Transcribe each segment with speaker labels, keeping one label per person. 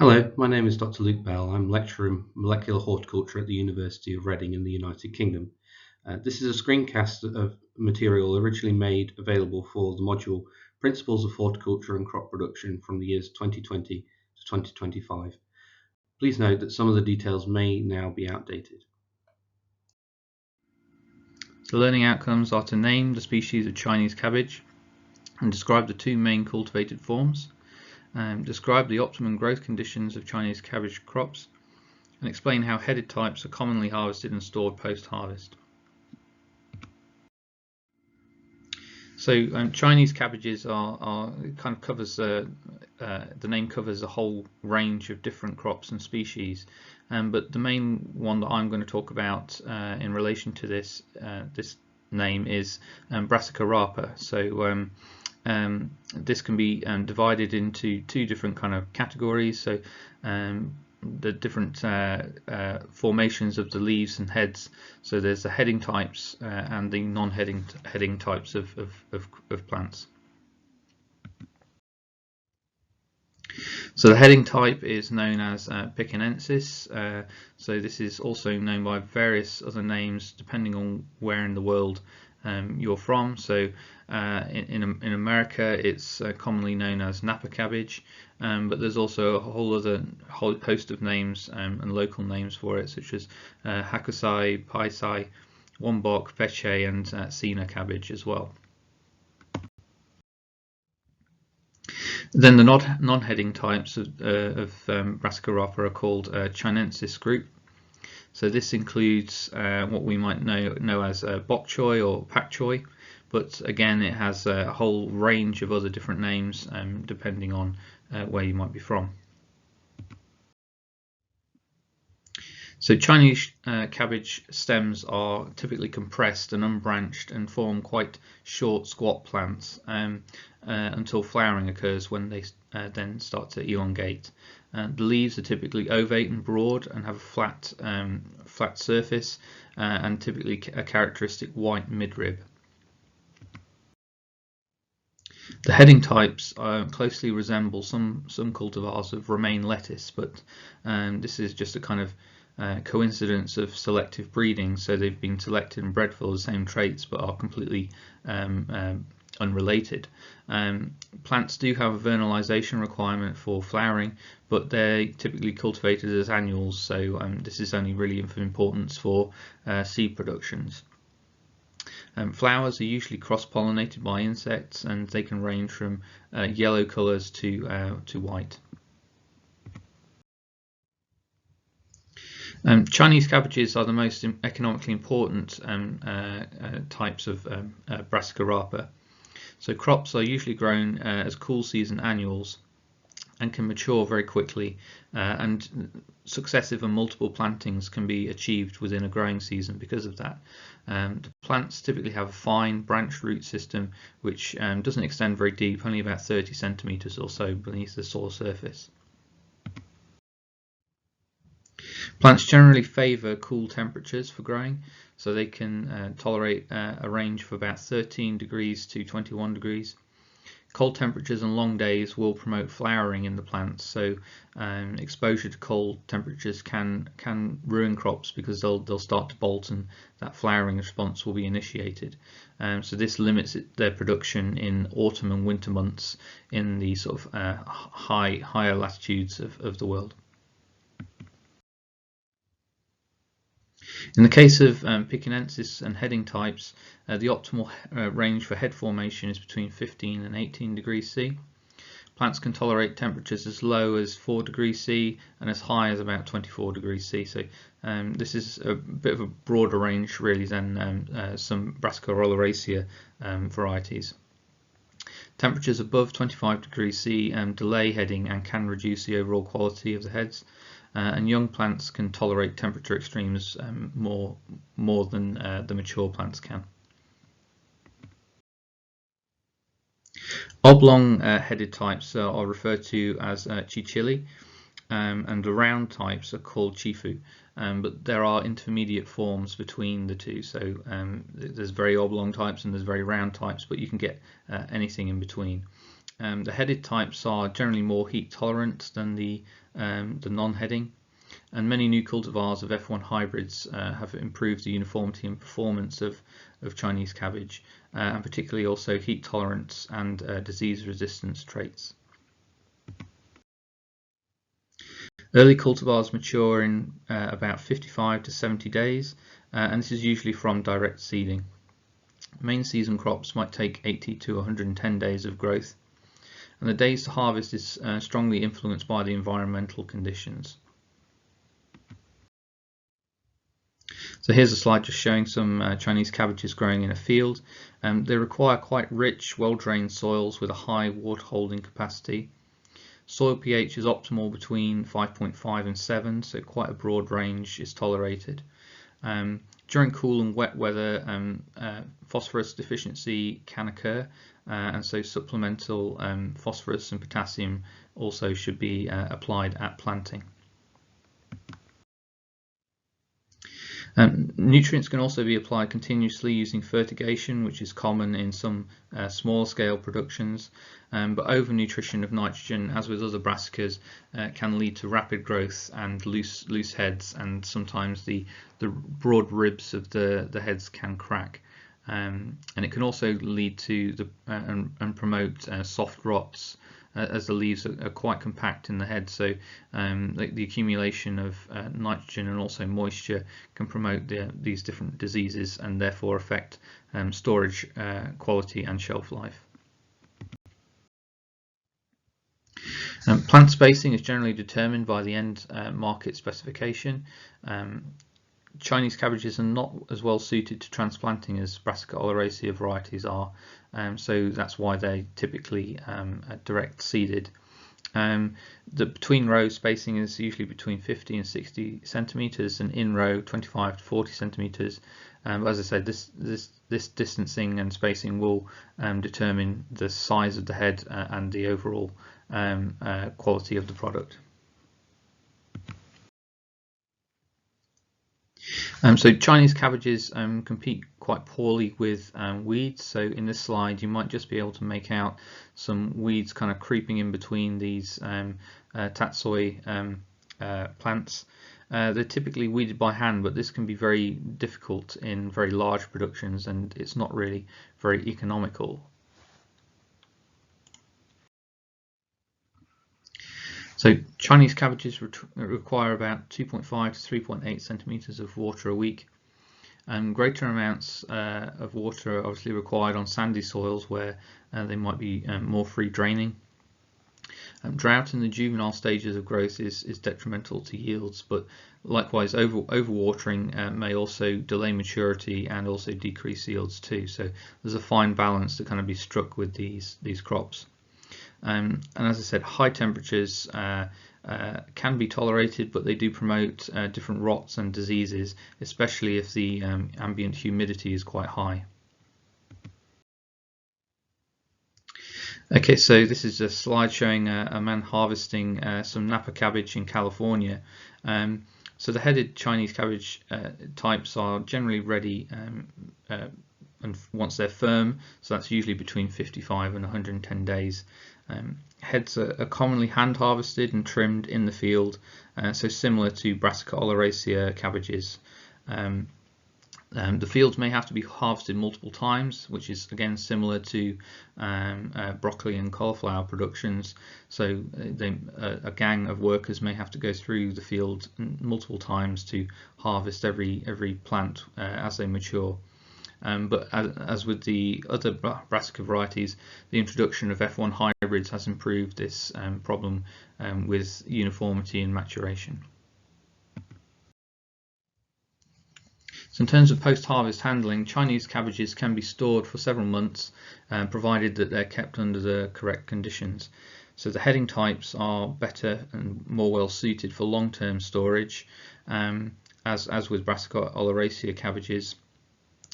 Speaker 1: Hello, my name is Dr. Luke Bell. I'm lecturer in molecular horticulture at the University of Reading in the United Kingdom. This is a screencast of material originally made available for the module Principles of Horticulture and Crop Production from the years 2020 to 2025. Please note that some of the details may now be outdated.
Speaker 2: The learning outcomes are to name the species of Chinese cabbage and describe the two main cultivated forms, describe the optimum growth conditions of Chinese cabbage crops, and explain how headed types are commonly harvested and stored post-harvest. So Chinese cabbages it kind of covers the name covers a whole range of different crops and species, but the main one that I'm going to talk about in relation to this name is Brassicales. So this can be divided into two different kind of categories. So the different formations of the leaves and heads. So there's the heading types and the non-heading types of plants. So the heading type is known as Pt2. So this is also known by various other names depending on where in the world you're from. So in America it's commonly known as Napa cabbage, but there's also a whole host of names and local names for it, such as Hakusai, Paisai, Wombok, Peche, and Sina cabbage as well. Then the non-heading types of Brassicales are called Chinensis group. So this includes what we might know as bok choy or pak choy, but again it has a whole range of other different names depending on where you might be from. So Chinese cabbage stems are typically compressed and unbranched and form quite short, squat plants until flowering occurs, when they then start to elongate. The leaves are typically ovate and broad and have a flat surface and typically a characteristic white midrib. The heading types closely resemble some cultivars of romaine lettuce, but this is just a kind of coincidence of selective breeding. So they've been selected and bred for the same traits but are completely unrelated. Plants do have a vernalization requirement for flowering, but they're typically cultivated as annuals, so this is only really of importance for seed productions. Flowers are usually cross-pollinated by insects, and they can range from yellow colours to white. Chinese cabbages are the most economically important types of Brassicales. So crops are usually grown as cool season annuals and can mature very quickly, and successive and multiple plantings can be achieved within a growing season because of that. The plants typically have a fine branched root system which doesn't extend very deep, only about 30 centimeters or so beneath the soil surface. Plants generally favour cool temperatures for growing, so they can tolerate a range of about 13 degrees to 21 degrees. Cold temperatures and long days will promote flowering in the plants, so exposure to cold temperatures can ruin crops because they'll start to bolt and that flowering response will be initiated. So this limits their production in autumn and winter months in the sort of higher latitudes of the world. In the case of Pt2 and heading types, the optimal range for head formation is between 15 and 18 degrees C. Plants can tolerate temperatures as low as 4 degrees C and as high as about 24 degrees C. So this is a bit of a broader range really than some Brassicales oleracea varieties. Temperatures above 25 degrees C delay heading and can reduce the overall quality of the heads. And young plants can tolerate temperature extremes more than the mature plants can. Oblong headed types are referred to as chichili, and the round types are called chifu, but there are intermediate forms between the two. So there's very oblong types and there's very round types, but you can get anything in between. The headed types are generally more heat tolerant than the non-heading, and many new cultivars of F1 hybrids have improved the uniformity and performance of Chinese cabbage, and particularly also heat tolerance and disease resistance traits. Early cultivars mature in about 55 to 70 days, and this is usually from direct seeding. Main season crops might take 80 to 110 days of growth, and the days to harvest is strongly influenced by the environmental conditions. So here's a slide just showing some Chinese cabbages growing in a field. They require quite rich, well-drained soils with a high water holding capacity. Soil pH is optimal between 5.5 and 7, so quite a broad range is tolerated. During cool and wet weather, phosphorus deficiency can occur, and so supplemental phosphorus and potassium also should be applied at planting. Nutrients can also be applied continuously using fertigation, which is common in some small scale productions, but overnutrition of nitrogen, as with other brassicas, can lead to rapid growth and loose heads, and sometimes the broad ribs of the heads can crack, and it can also lead to and promote soft rots, as the leaves are quite compact in the head, so the accumulation of nitrogen and also moisture can promote these different diseases and therefore affect storage quality and shelf life. Plant spacing is generally determined by the end market specification. Chinese cabbages are not as well suited to transplanting as Brassica oleracea varieties are, so that's why they typically direct seeded. The between row spacing is usually between 50 and 60 centimeters, and in row 25 to 40 centimeters. As I said, this distancing and spacing will determine the size of the head and the overall quality of the product. So Chinese cabbages compete quite poorly with weeds. So in this slide you might just be able to make out some weeds kind of creeping in between these tatsoi plants. They're typically weeded by hand, but this can be very difficult in very large productions, and it's not really very economical. So Chinese cabbages require about 2.5 to 3.8 centimeters of water a week, and greater amounts of water are obviously required on sandy soils where they might be more free draining. Drought in the juvenile stages of growth is detrimental to yields, but likewise overwatering may also delay maturity and also decrease yields too. So there's a fine balance to kind of be struck with these crops. And as I said, high temperatures can be tolerated, but they do promote different rots and diseases, especially if the ambient humidity is quite high. Okay, so this is a slide showing a man harvesting some Napa cabbage in California. So the headed Chinese cabbage types are generally ready and once they're firm, so that's usually between 55 and 110 days. Heads are commonly hand harvested and trimmed in the field, so similar to Brassica oleracea cabbages. The fields may have to be harvested multiple times, which is again similar to broccoli and cauliflower productions. So a gang of workers may have to go through the field multiple times to harvest every plant as they mature. But as with the other brassica varieties, the introduction of F1 hybrids has improved this problem with uniformity and maturation. So in terms of post-harvest handling, Chinese cabbages can be stored for several months, provided that they're kept under the correct conditions. So the heading types are better and more well suited for long-term storage, as with Brassica oleracea cabbages.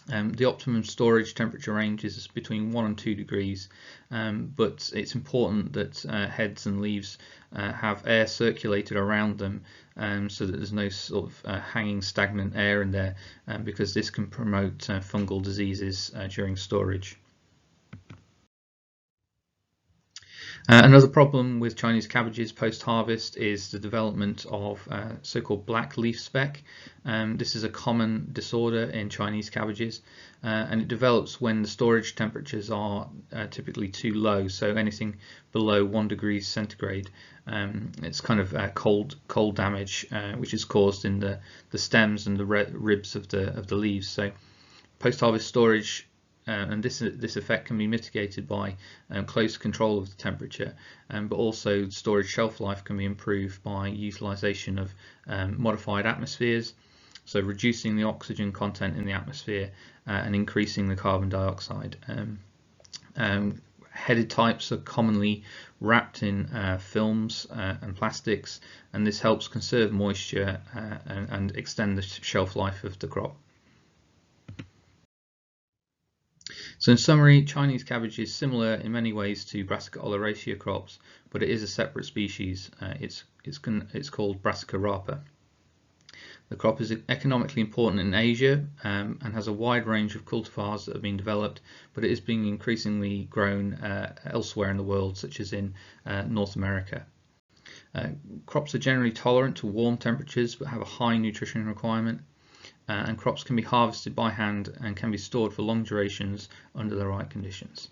Speaker 2: The optimum storage temperature range is between 1 and 2 degrees, but it's important that heads and leaves have air circulated around them, so that there's no sort of hanging stagnant air in there, because this can promote fungal diseases during storage. Another problem with Chinese cabbages post-harvest is the development of so-called black leaf speck. This is a common disorder in Chinese cabbages, and it develops when the storage temperatures are typically too low, so anything below 1 degree centigrade. It's kind of cold damage, which is caused in the stems and the ribs of the leaves. So post-harvest storage, and this effect can be mitigated by close control of the temperature, but also storage shelf life can be improved by utilization of modified atmospheres, so reducing the oxygen content in the atmosphere and increasing the carbon dioxide. Headed types are commonly wrapped in films and plastics, and this helps conserve moisture and extend the shelf life of the crop. So in summary, Chinese cabbage is similar in many ways to Brassica oleracea crops, but it is a separate species. It's called Brassica rapa. The crop is economically important in Asia and has a wide range of cultivars that have been developed, but it is being increasingly grown elsewhere in the world, such as in North America. Crops are generally tolerant to warm temperatures but have a high nutrition requirement. And crops can be harvested by hand and can be stored for long durations under the right conditions.